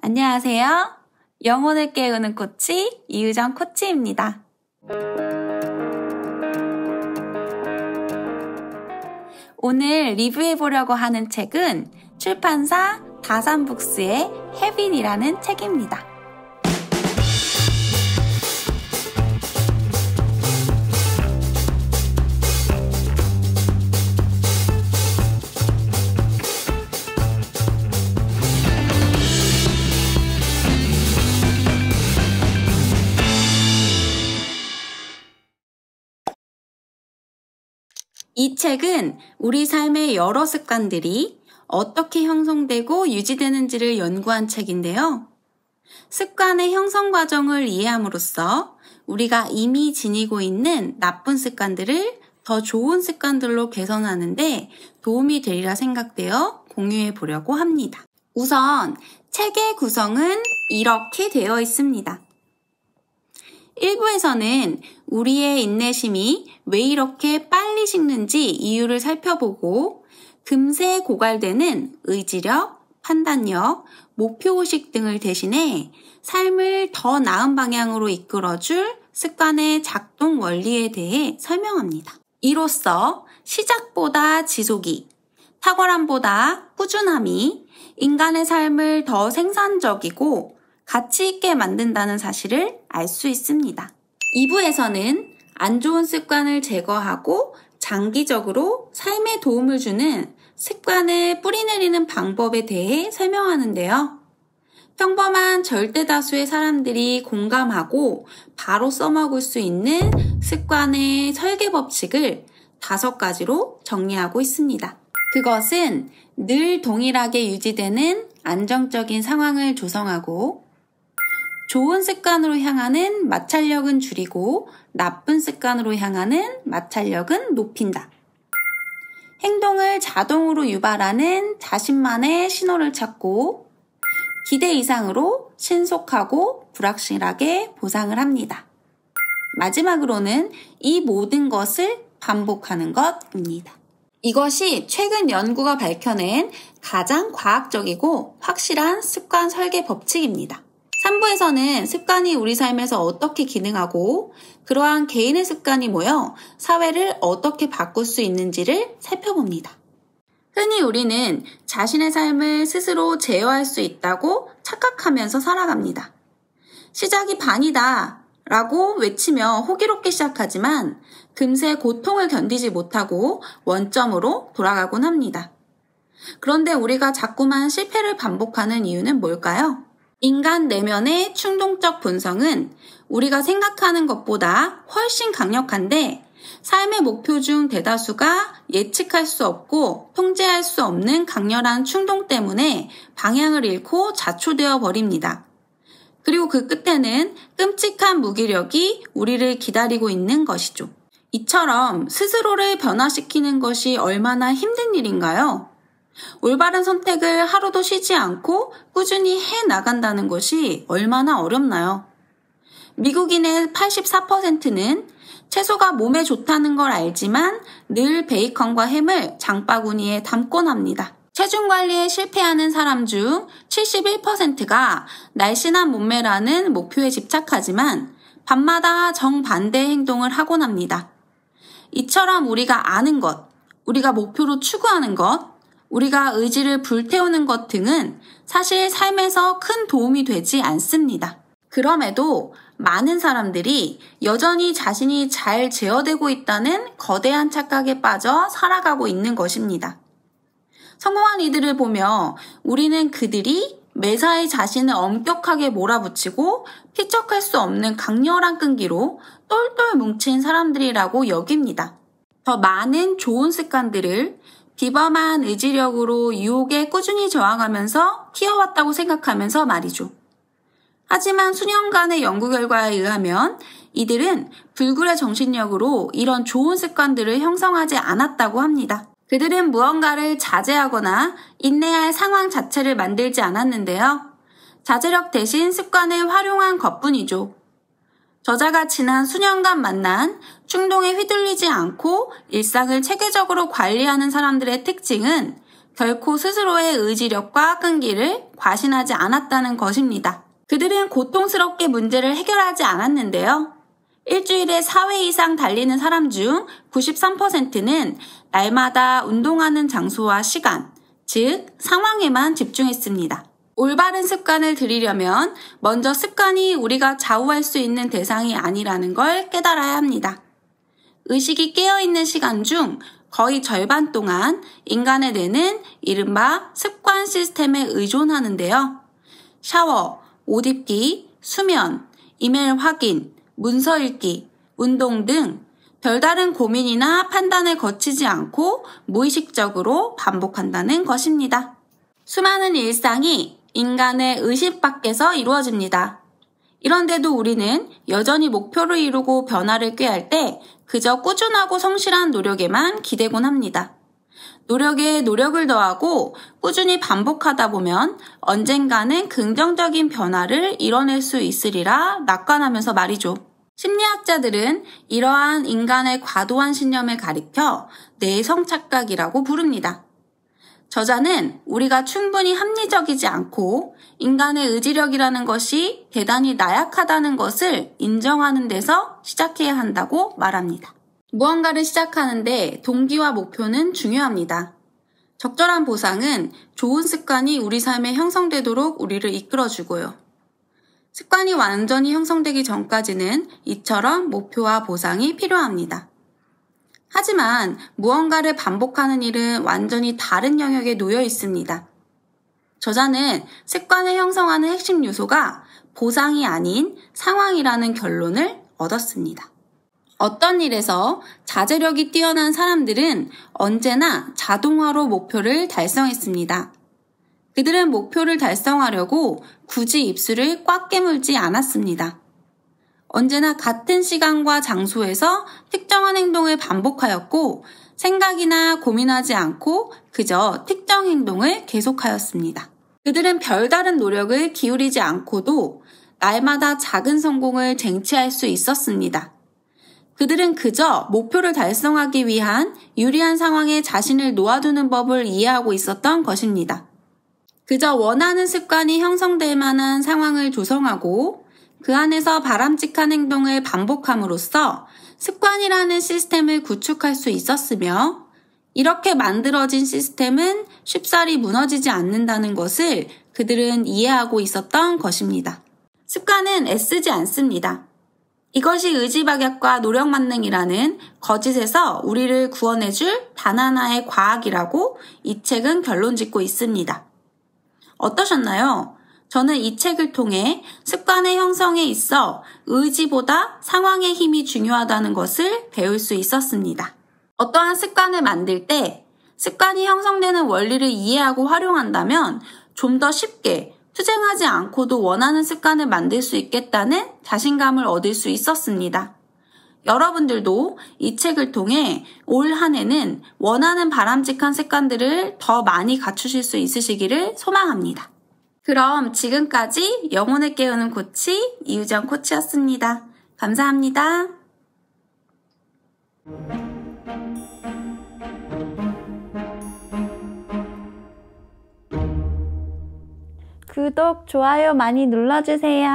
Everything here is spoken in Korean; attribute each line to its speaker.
Speaker 1: 안녕하세요. 영혼을 깨우는 코치 이유정 코치입니다. 오늘 리뷰해보려고 하는 책은 출판사 다산북스의 헤빗이라는 책입니다. 이 책은 우리 삶의 여러 습관들이 어떻게 형성되고 유지되는지를 연구한 책인데요. 습관의 형성 과정을 이해함으로써 우리가 이미 지니고 있는 나쁜 습관들을 더 좋은 습관들로 개선하는 데 도움이 되리라 생각되어 공유해 보려고 합니다. 우선 책의 구성은 이렇게 되어 있습니다. 1부에서는 우리의 인내심이 왜 이렇게 빨리 식는지 이유를 살펴보고 금세 고갈되는 의지력, 판단력, 목표의식 등을 대신해 삶을 더 나은 방향으로 이끌어줄 습관의 작동 원리에 대해 설명합니다. 이로써 시작보다 지속이, 탁월함보다 꾸준함이 인간의 삶을 더 생산적이고 가치 있게 만든다는 사실을 알 수 있습니다. 2부에서는 안 좋은 습관을 제거하고 장기적으로 삶에 도움을 주는 습관을 뿌리내리는 방법에 대해 설명하는데요. 평범한 절대 다수의 사람들이 공감하고 바로 써먹을 수 있는 습관의 설계 법칙을 5가지로 정리하고 있습니다. 그것은 늘 동일하게 유지되는 안정적인 상황을 조성하고 좋은 습관으로 향하는 마찰력은 줄이고 나쁜 습관으로 향하는 마찰력은 높인다. 행동을 자동으로 유발하는 자신만의 신호를 찾고 기대 이상으로 신속하고 불확실하게 보상을 합니다. 마지막으로는 이 모든 것을 반복하는 것입니다. 이것이 최근 연구가 밝혀낸 가장 과학적이고 확실한 습관 설계 법칙입니다. 3부에서는 습관이 우리 삶에서 어떻게 기능하고 그러한 개인의 습관이 모여 사회를 어떻게 바꿀 수 있는지를 살펴봅니다. 흔히 우리는 자신의 삶을 스스로 제어할 수 있다고 착각하면서 살아갑니다. 시작이 반이다 라고 외치며 호기롭게 시작하지만 금세 고통을 견디지 못하고 원점으로 돌아가곤 합니다. 그런데 우리가 자꾸만 실패를 반복하는 이유는 뭘까요? 인간 내면의 충동적 본성은 우리가 생각하는 것보다 훨씬 강력한데 삶의 목표 중 대다수가 예측할 수 없고 통제할 수 없는 강렬한 충동 때문에 방향을 잃고 자초되어 버립니다. 그리고 그 끝에는 끔찍한 무기력이 우리를 기다리고 있는 것이죠. 이처럼 스스로를 변화시키는 것이 얼마나 힘든 일인가요? 올바른 선택을 하루도 쉬지 않고 꾸준히 해 나간다는 것이 얼마나 어렵나요? 미국인의 84%는 채소가 몸에 좋다는 걸 알지만 늘 베이컨과 햄을 장바구니에 담곤 합니다. 체중 관리에 실패하는 사람 중 71%가 날씬한 몸매라는 목표에 집착하지만 밤마다 정반대의 행동을 하곤 합니다. 이처럼 우리가 아는 것, 우리가 목표로 추구하는 것, 우리가 의지를 불태우는 것 등은 사실 삶에서 큰 도움이 되지 않습니다. 그럼에도 많은 사람들이 여전히 자신이 잘 제어되고 있다는 거대한 착각에 빠져 살아가고 있는 것입니다. 성공한 이들을 보며 우리는 그들이 매사에 자신을 엄격하게 몰아붙이고 피척할 수 없는 강렬한 끈기로 똘똘 뭉친 사람들이라고 여깁니다. 더 많은 좋은 습관들을 비범한 의지력으로 유혹에 꾸준히 저항하면서 키워왔다고 생각하면서 말이죠. 하지만 수년간의 연구 결과에 의하면 이들은 불굴의 정신력으로 이런 좋은 습관들을 형성하지 않았다고 합니다. 그들은 무언가를 자제하거나 인내할 상황 자체를 만들지 않았는데요. 자제력 대신 습관을 활용한 것뿐이죠. 저자가 지난 수년간 만난 충동에 휘둘리지 않고 일상을 체계적으로 관리하는 사람들의 특징은 결코 스스로의 의지력과 끈기를 과신하지 않았다는 것입니다. 그들은 고통스럽게 문제를 해결하지 않았는데요. 일주일에 4회 이상 달리는 사람 중 93%는 날마다 운동하는 장소와 시간, 즉 상황에만 집중했습니다. 올바른 습관을 들이려면 먼저 습관이 우리가 좌우할 수 있는 대상이 아니라는 걸 깨달아야 합니다. 의식이 깨어있는 시간 중 거의 절반 동안 인간의 뇌는 이른바 습관 시스템에 의존하는데요. 샤워, 옷 입기, 수면, 이메일 확인, 문서 읽기, 운동 등 별다른 고민이나 판단을 거치지 않고 무의식적으로 반복한다는 것입니다. 수많은 일상이 인간의 의식 밖에서 이루어집니다. 이런데도 우리는 여전히 목표를 이루고 변화를 꾀할 때 그저 꾸준하고 성실한 노력에만 기대곤 합니다. 노력에 노력을 더하고 꾸준히 반복하다 보면 언젠가는 긍정적인 변화를 이뤄낼 수 있으리라 낙관하면서 말이죠. 심리학자들은 이러한 인간의 과도한 신념을 가리켜 내성 착각이라고 부릅니다. 저자는 우리가 충분히 합리적이지 않고 인간의 의지력이라는 것이 대단히 나약하다는 것을 인정하는 데서 시작해야 한다고 말합니다. 무언가를 시작하는데 동기와 목표는 중요합니다. 적절한 보상은 좋은 습관이 우리 삶에 형성되도록 우리를 이끌어주고요. 습관이 완전히 형성되기 전까지는 이처럼 목표와 보상이 필요합니다. 하지만 무언가를 반복하는 일은 완전히 다른 영역에 놓여 있습니다. 저자는 습관을 형성하는 핵심 요소가 보상이 아닌 상황이라는 결론을 얻었습니다. 어떤 일에서 자제력이 뛰어난 사람들은 언제나 자동화로 목표를 달성했습니다. 그들은 목표를 달성하려고 굳이 입술을 꽉 깨물지 않았습니다. 언제나 같은 시간과 장소에서 특정한 행동을 반복하였고 생각이나 고민하지 않고 그저 특정 행동을 계속하였습니다. 그들은 별다른 노력을 기울이지 않고도 날마다 작은 성공을 쟁취할 수 있었습니다. 그들은 그저 목표를 달성하기 위한 유리한 상황에 자신을 놓아두는 법을 이해하고 있었던 것입니다. 그저 원하는 습관이 형성될 만한 상황을 조성하고 그 안에서 바람직한 행동을 반복함으로써 습관이라는 시스템을 구축할 수 있었으며 이렇게 만들어진 시스템은 쉽사리 무너지지 않는다는 것을 그들은 이해하고 있었던 것입니다. 습관은 애쓰지 않습니다. 이것이 의지박약과 노력만능이라는 거짓에서 우리를 구원해줄 단 하나의 과학이라고 이 책은 결론짓고 있습니다. 어떠셨나요? 저는 이 책을 통해 습관의 형성에 있어 의지보다 상황의 힘이 중요하다는 것을 배울 수 있었습니다. 어떠한 습관을 만들 때 습관이 형성되는 원리를 이해하고 활용한다면 좀 더 쉽게 투쟁하지 않고도 원하는 습관을 만들 수 있겠다는 자신감을 얻을 수 있었습니다. 여러분들도 이 책을 통해 올 한 해는 원하는 바람직한 습관들을 더 많이 갖추실 수 있으시기를 소망합니다. 그럼 지금까지 영혼을 깨우는 코치 이유정 코치였습니다. 감사합니다.
Speaker 2: 구독, 좋아요 많이 눌러주세요.